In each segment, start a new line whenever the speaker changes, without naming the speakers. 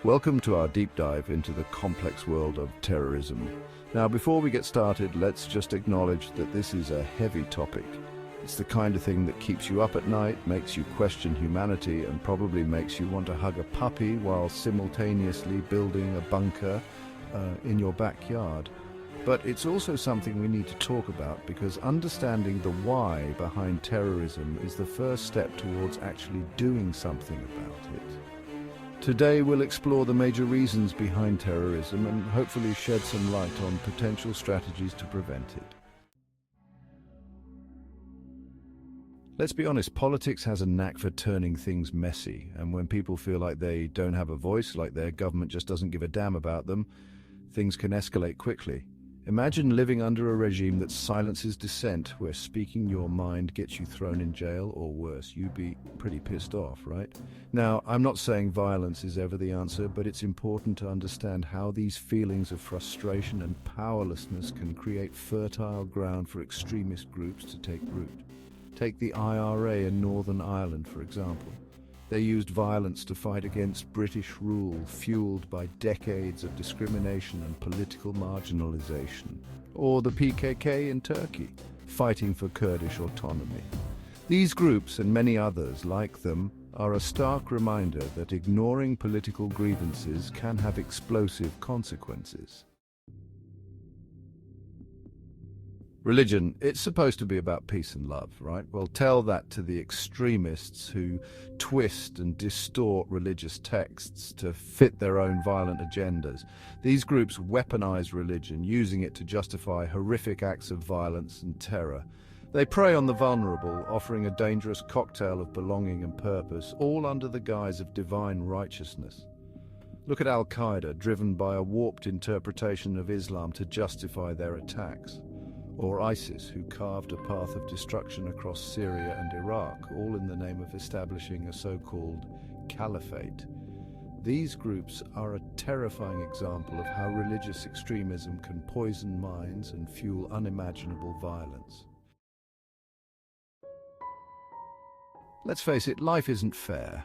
Welcome to our deep dive into the complex world of terrorism. Now, before we get started, let's just acknowledge that this is a heavy topic. It's the kind of thing that keeps you up at night, makes you question humanity, and probably makes you want to hug a puppy while simultaneously building a bunker in your backyard. But it's also something we need to talk about because understanding the why behind terrorism is the first step towards actually doing something about it. Today we'll explore the major reasons behind terrorism and hopefully shed some light on potential strategies to prevent it. Let's be honest, politics has a knack for turning things messy, and when people feel like they don't have a voice, like their government just doesn't give a damn about them, things can escalate quickly. Imagine living under a regime that silences dissent, where speaking your mind gets you thrown in jail, or worse, you'd be pretty pissed off, right? Now, I'm not saying violence is ever the answer, but it's important to understand how these feelings of frustration and powerlessness can create fertile ground for extremist groups to take root. Take the IRA in Northern Ireland, for example. They used violence to fight against British rule, fueled by decades of discrimination and political marginalization. Or the PKK in Turkey, fighting for Kurdish autonomy. These groups, and many others like them, are a stark reminder that ignoring political grievances can have explosive consequences. Religion, it's supposed to be about peace and love, right? Well, tell that to the extremists who twist and distort religious texts to fit their own violent agendas. These groups weaponize religion, using it to justify horrific acts of violence and terror. They prey on the vulnerable, offering a dangerous cocktail of belonging and purpose, all under the guise of divine righteousness. Look at Al-Qaeda, driven by a warped interpretation of Islam to justify their attacks. Or ISIS, who carved a path of destruction across Syria and Iraq, all in the name of establishing a so-called caliphate. These groups are a terrifying example of how religious extremism can poison minds and fuel unimaginable violence. Let's face it, life isn't fair.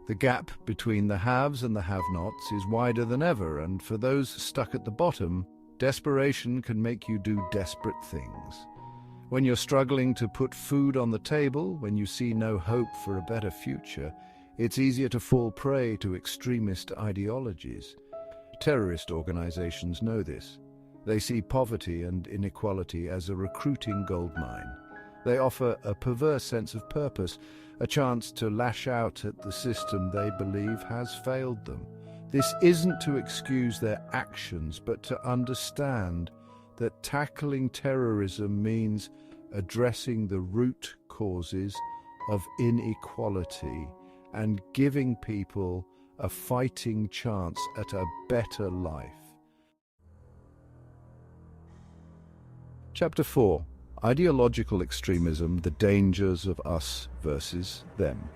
The gap between the haves and the have-nots is wider than ever, and for those stuck at the bottom, desperation can make you do desperate things. When you're struggling to put food on the table, when you see no hope for a better future, it's easier to fall prey to extremist ideologies. Terrorist organizations know this. They see poverty and inequality as a recruiting goldmine. They offer a perverse sense of purpose, a chance to lash out at the system they believe has failed them. This isn't to excuse their actions, but to understand that tackling terrorism means addressing the root causes of inequality and giving people a fighting chance at a better life. Chapter 4. Ideological Extremism, the Dangers of Us versus Them.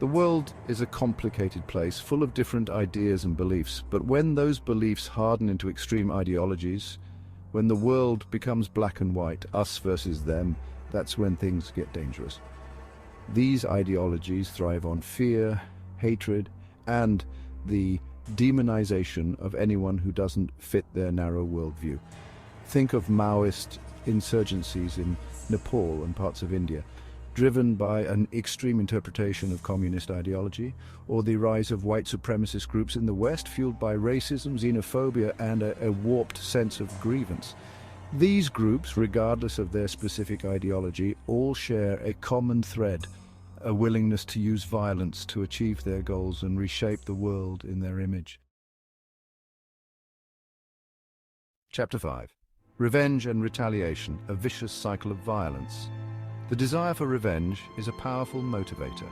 The world is a complicated place, full of different ideas and beliefs, but when those beliefs harden into extreme ideologies, when the world becomes black and white, us versus them, that's when things get dangerous. These ideologies thrive on fear, hatred, and the demonization of anyone who doesn't fit their narrow worldview. Think of Maoist insurgencies in Nepal and parts of India, driven by an extreme interpretation of communist ideology, or the rise of white supremacist groups in the West, fueled by racism, xenophobia, and a warped sense of grievance. These groups, regardless of their specific ideology, all share a common thread, a willingness to use violence to achieve their goals and reshape the world in their image. Chapter 5. Revenge and Retaliation, a Vicious Cycle of Violence. The desire for revenge is a powerful motivator.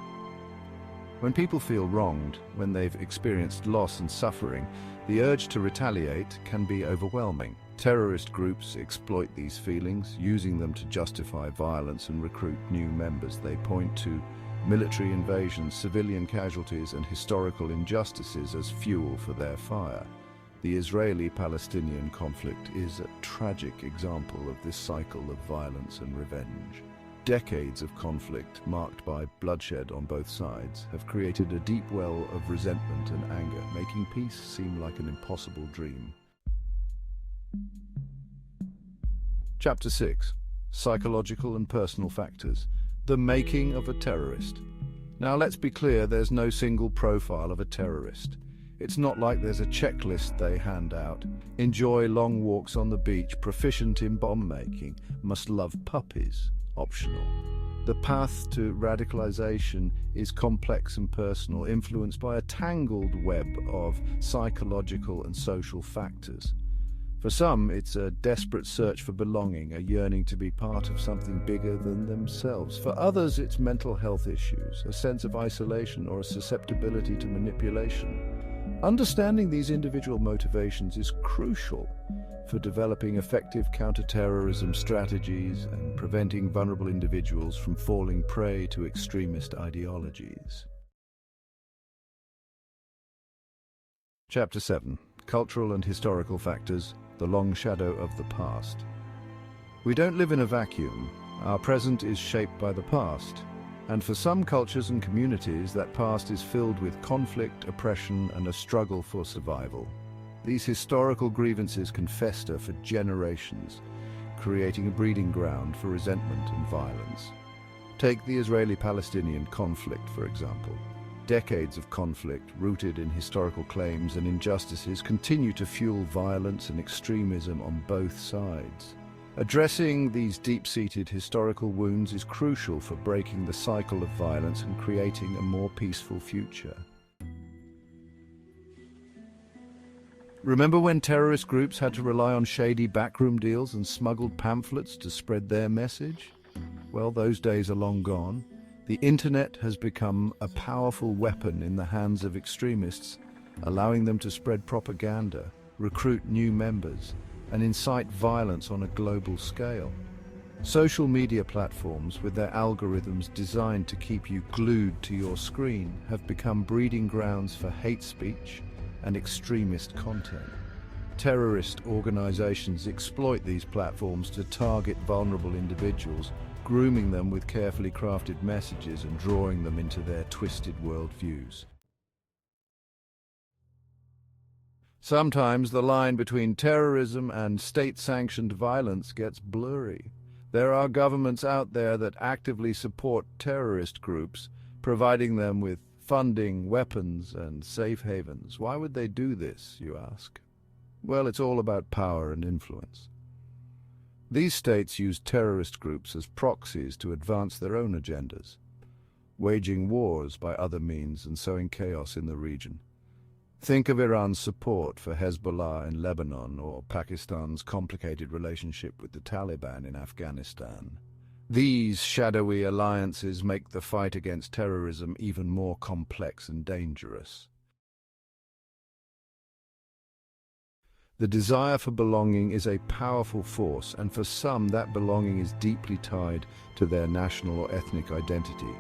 When people feel wronged, when they've experienced loss and suffering, the urge to retaliate can be overwhelming. Terrorist groups exploit these feelings, using them to justify violence and recruit new members. They point to military invasions, civilian casualties, and historical injustices as fuel for their fire. The Israeli-Palestinian conflict is a tragic example of this cycle of violence and revenge. Decades of conflict, marked by bloodshed on both sides, have created a deep well of resentment and anger, making peace seem like an impossible dream. Chapter 6. Psychological and personal factors. The making of a terrorist. Now let's be clear, there's no single profile of a terrorist. It's not like there's a checklist they hand out. Enjoy long walks on the beach, proficient in bomb making, must love puppies. Optional. The path to radicalization is complex and personal, influenced by a tangled web of psychological and social factors. For some, it's a desperate search for belonging, a yearning to be part of something bigger than themselves. For others, it's mental health issues, a sense of isolation, or a susceptibility to manipulation. Understanding these individual motivations is crucial for developing effective counter-terrorism strategies and preventing vulnerable individuals from falling prey to extremist ideologies. Chapter 7. Cultural and historical factors, the long shadow of the past. We don't live in a vacuum. Our present is shaped by the past. And for some cultures and communities, that past is filled with conflict, oppression, and a struggle for survival. These historical grievances can fester for generations, creating a breeding ground for resentment and violence. Take the Israeli-Palestinian conflict, for example. Decades of conflict, rooted in historical claims and injustices, continue to fuel violence and extremism on both sides. Addressing these deep-seated historical wounds is crucial for breaking the cycle of violence and creating a more peaceful future. Remember when terrorist groups had to rely on shady backroom deals and smuggled pamphlets to spread their message? Well, those days are long gone. The internet has become a powerful weapon in the hands of extremists, allowing them to spread propaganda, recruit new members, and incite violence on a global scale. Social media platforms, with their algorithms designed to keep you glued to your screen, have become breeding grounds for hate speech and extremist content. Terrorist organizations exploit these platforms to target vulnerable individuals, grooming them with carefully crafted messages and drawing them into their twisted worldviews. Sometimes the line between terrorism and state-sanctioned violence gets blurry. There are governments out there that actively support terrorist groups, providing them with funding, weapons, and safe havens. Why would they do this, you ask? Well, it's all about power and influence. These states use terrorist groups as proxies to advance their own agendas, waging wars by other means and sowing chaos in the region. Think of Iran's support for Hezbollah in Lebanon or Pakistan's complicated relationship with the Taliban in Afghanistan. These shadowy alliances make the fight against terrorism even more complex and dangerous. The desire for belonging is a powerful force, and for some that belonging is deeply tied to their national or ethnic identity.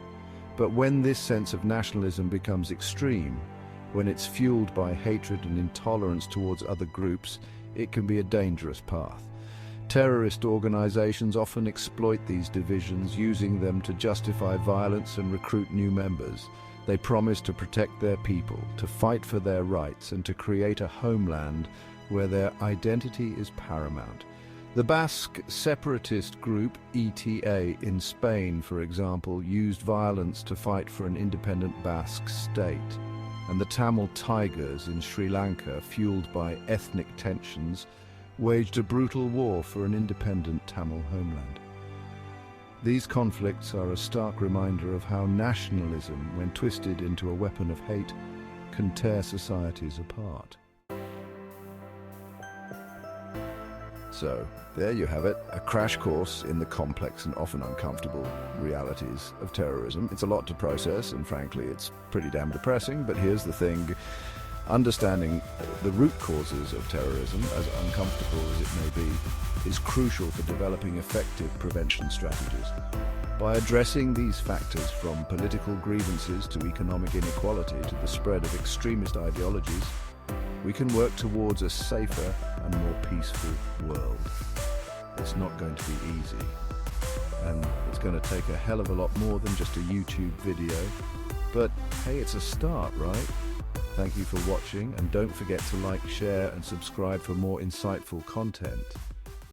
But when this sense of nationalism becomes extreme, when it's fueled by hatred and intolerance towards other groups, it can be a dangerous path. Terrorist organizations often exploit these divisions, using them to justify violence and recruit new members. They promise to protect their people, to fight for their rights, and to create a homeland where their identity is paramount. The Basque separatist group ETA in Spain, for example, used violence to fight for an independent Basque state. And the Tamil Tigers in Sri Lanka, fueled by ethnic tensions, waged a brutal war for an independent Tamil homeland. These conflicts are a stark reminder of how nationalism, when twisted into a weapon of hate, can tear societies apart. So, there you have it, a crash course in the complex and often uncomfortable realities of terrorism. It's a lot to process, and frankly, it's pretty damn depressing, but here's the thing. Understanding the root causes of terrorism, as uncomfortable as it may be, is crucial for developing effective prevention strategies. By addressing these factors, from political grievances to economic inequality to the spread of extremist ideologies, we can work towards a safer and more peaceful world. It's not going to be easy. and it's going to take a hell of a lot more than just a YouTube video. But hey, it's a start, right? Thank you for watching, and don't forget to like, share, and subscribe for more insightful content.